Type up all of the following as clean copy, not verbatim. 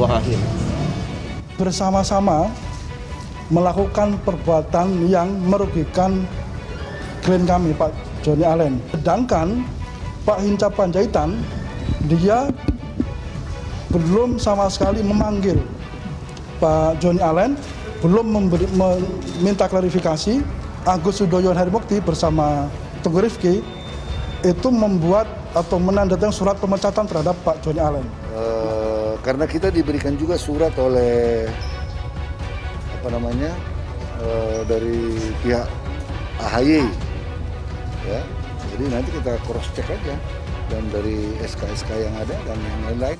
dua hakim. Bersama-sama melakukan perbuatan yang merugikan klien kami, Pak Joni Allen. Sedangkan Pak Hinca Panjaitan, dia belum sama sekali memanggil Pak Joni Allen, belum meminta klarifikasi. Agus Sudoyo Harimukti bersama Teguh Rifki itu membuat atau menandatangani surat pemecatan terhadap Pak Joni Allen. Karena kita diberikan juga surat oleh dari pihak AHY, ya. Jadi nanti kita cross check aja dan dari SK-SK yang ada dan yang lain-lain.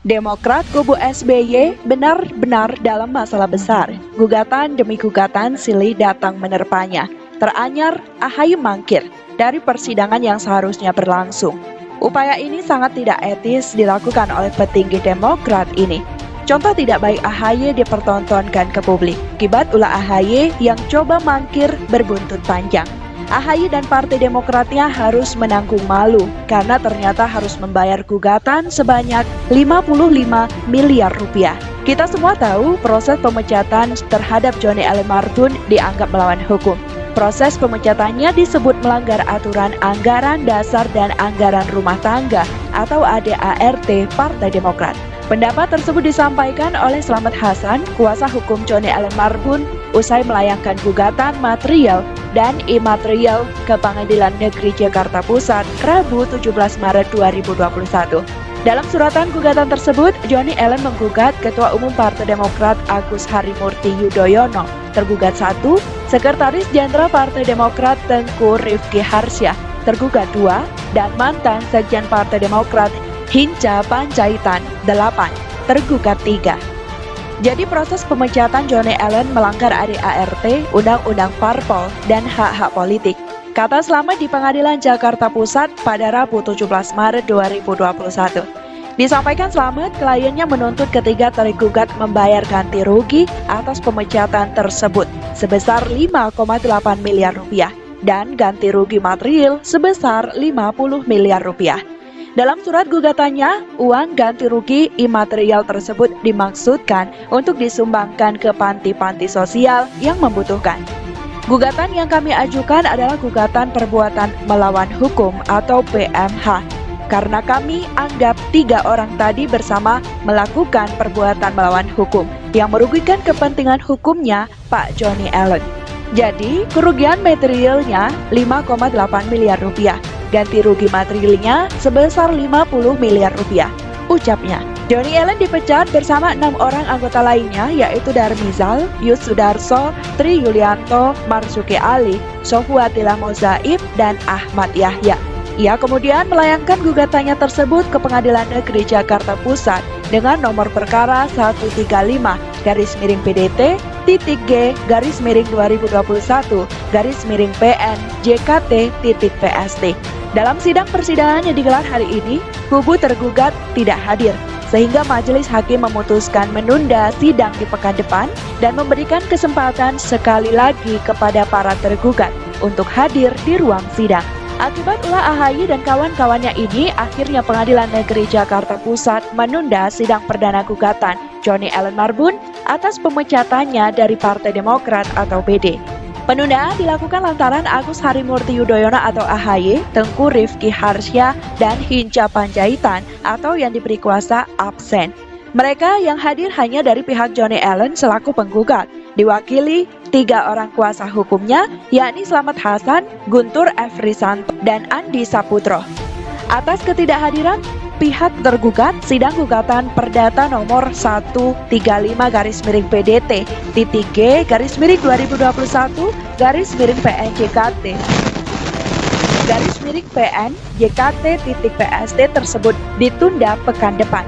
Demokrat kubu SBY benar-benar dalam masalah besar. Gugatan demi gugatan silih datang menerpanya. Teranyar AHY mangkir dari persidangan yang seharusnya berlangsung. Upaya ini sangat tidak etis dilakukan oleh petinggi Demokrat ini. Contoh tidak baik AHY dipertontonkan ke publik. Akibat ulah AHY yang coba mangkir berbuntut panjang. AHY dan Partai Demokratnya harus menanggung malu karena ternyata harus membayar gugatan sebanyak 55 miliar rupiah. Kita semua tahu proses pemecatan terhadap Joni Allen Marbun dianggap melawan hukum. Proses pemecatannya disebut melanggar aturan anggaran dasar dan anggaran rumah tangga atau ADART Partai Demokrat. Pendapat tersebut disampaikan oleh Slamet Hasan, kuasa hukum Joni Allen Marbun, usai melayangkan gugatan material dan imaterial ke Pengadilan Negeri Jakarta Pusat Rabu 17 Maret 2021. Dalam suratan gugatan tersebut, Joni Allen menggugat Ketua Umum Partai Demokrat Agus Harimurti Yudhoyono, tergugat 1, Sekretaris Jenderal Partai Demokrat Tengku Rifki Harsya, tergugat 2, dan mantan Sekjen Partai Demokrat Hinca Panjaitan 8, tergugat 3. Jadi proses pemecatan Joni Allen melanggar ADART, Undang-Undang Parpol, dan hak-hak politik. Kata Slamet di Pengadilan Jakarta Pusat pada Rabu 17 Maret 2021. Disampaikan Slamet, kliennya menuntut ketiga tergugat membayar ganti rugi atas pemecatan tersebut sebesar 5,8 miliar rupiah dan ganti rugi material sebesar 50 miliar rupiah. Dalam surat gugatannya, uang ganti rugi imaterial tersebut dimaksudkan untuk disumbangkan ke panti-panti sosial yang membutuhkan. Gugatan yang kami ajukan adalah gugatan perbuatan melawan hukum atau PMH, karena kami anggap 3 orang tadi bersama melakukan perbuatan melawan hukum yang merugikan kepentingan hukumnya Pak Joni Allen. Jadi, kerugian materialnya 5,8 miliar rupiah. Ganti rugi materialnya sebesar 50 miliar rupiah, ucapnya. Joni Allen dipecat bersama 6 orang anggota lainnya yaitu Darmizal, Yus Sudarso, Tri Yulianto, Marzuki Ali, Sofwatila Mozaib, dan Ahmad Yahya. Ia kemudian melayangkan gugatannya tersebut ke Pengadilan Negeri Jakarta Pusat dengan nomor perkara 135-G-2021-PN JKT.PST. Dalam sidang persidangan yang digelar hari ini, kubu tergugat tidak hadir, sehingga majelis hakim memutuskan menunda sidang di pekan depan dan memberikan kesempatan sekali lagi kepada para tergugat untuk hadir di ruang sidang. Akibat ulah AHY dan kawan-kawannya ini, akhirnya Pengadilan Negeri Jakarta Pusat menunda sidang perdana gugatan Joni Allen Marbun atas pemecatannya dari Partai Demokrat atau PD. Penundaan dilakukan lantaran Agus Harimurti Yudhoyono atau AHY, Tengku Rifki Harsya, dan Hinca Panjaitan atau yang diberi kuasa absen. Mereka yang hadir hanya dari pihak Joni Allen selaku penggugat, diwakili 3 orang kuasa hukumnya, yakni Slamet Hasan, Guntur F. Risanto, dan Andi Saputro. Atas ketidakhadiran pihak tergugat, sidang gugatan perdata nomor 135-G-PN-PN-JKT.PST tersebut ditunda pekan depan.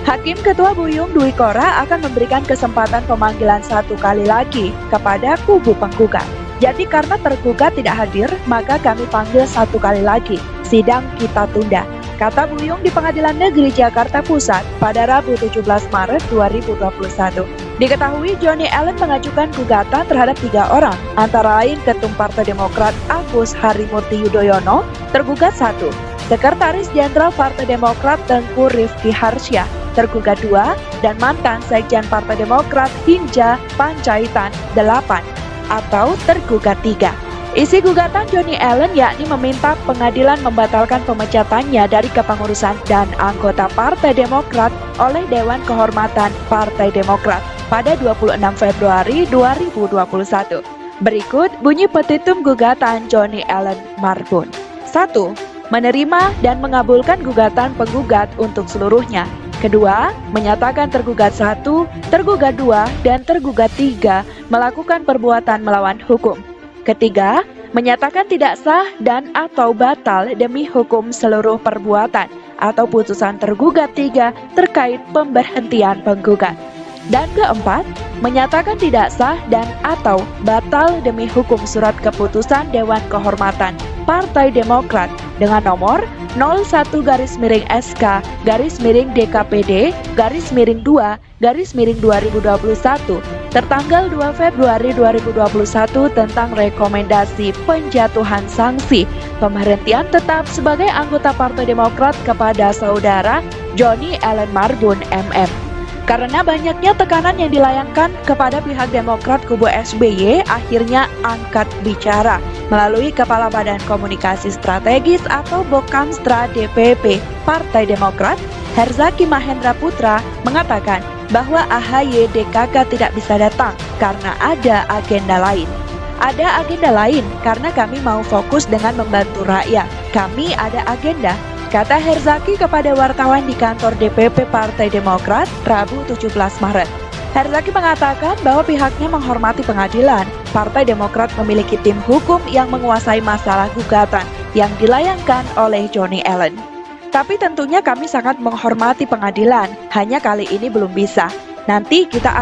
Hakim Ketua Buyung Dwi Kora akan memberikan kesempatan pemanggilan 1 kali lagi kepada kubu penggugat. Jadi karena tergugat tidak hadir, maka kami panggil 1 kali lagi. Sidang kita tunda, kata Buyung di Pengadilan Negeri Jakarta Pusat pada Rabu 17 Maret 2021. Diketahui Johnny Allen mengajukan gugatan terhadap 3 orang, antara lain Ketum Partai Demokrat Agus Harimurti Yudhoyono, tergugat 1, Sekretaris Jenderal Partai Demokrat Tengku Rifki Harsya, tergugat 2, dan mantan Sekjen Partai Demokrat Hinca Panjaitan 8, atau tergugat 3. Isi gugatan Johnny Allen yakni meminta pengadilan membatalkan pemecatannya dari kepengurusan dan anggota Partai Demokrat oleh Dewan Kehormatan Partai Demokrat pada 26 Februari 2021. Berikut bunyi petitum gugatan Johnny Allen Marbun. 1. Menerima dan mengabulkan gugatan penggugat untuk seluruhnya. Kedua, menyatakan tergugat 1, tergugat 2, dan tergugat 3 melakukan perbuatan melawan hukum. Ketiga, menyatakan tidak sah dan atau batal demi hukum seluruh perbuatan atau putusan tergugat 3 terkait pemberhentian penggugat. Dan keempat, menyatakan tidak sah dan atau batal demi hukum surat keputusan Dewan Kehormatan Partai Demokrat dengan nomor 01-DKPD-2-2021 tertanggal 2 Februari 2021 tentang rekomendasi penjatuhan sanksi pemberhentian tetap sebagai anggota Partai Demokrat kepada saudara Johnny Allen Marbun MM. Karena banyaknya tekanan yang dilayangkan kepada pihak Demokrat kubu SBY, akhirnya angkat bicara melalui Kepala Badan Komunikasi Strategis atau Bokamstra DPP Partai Demokrat, Herzaki Mahendra Putra, mengatakan bahwa AHY DKK tidak bisa datang karena ada agenda lain. Ada agenda lain karena kami mau fokus dengan membantu rakyat. Kami ada agenda, kata Herzaki kepada wartawan di kantor DPP Partai Demokrat Rabu 17 Maret. Herzaki mengatakan bahwa pihaknya menghormati pengadilan. Partai Demokrat memiliki tim hukum yang menguasai masalah gugatan yang dilayangkan oleh Johnny Allen. Tapi tentunya kami sangat menghormati pengadilan, hanya kali ini belum bisa. Nanti kita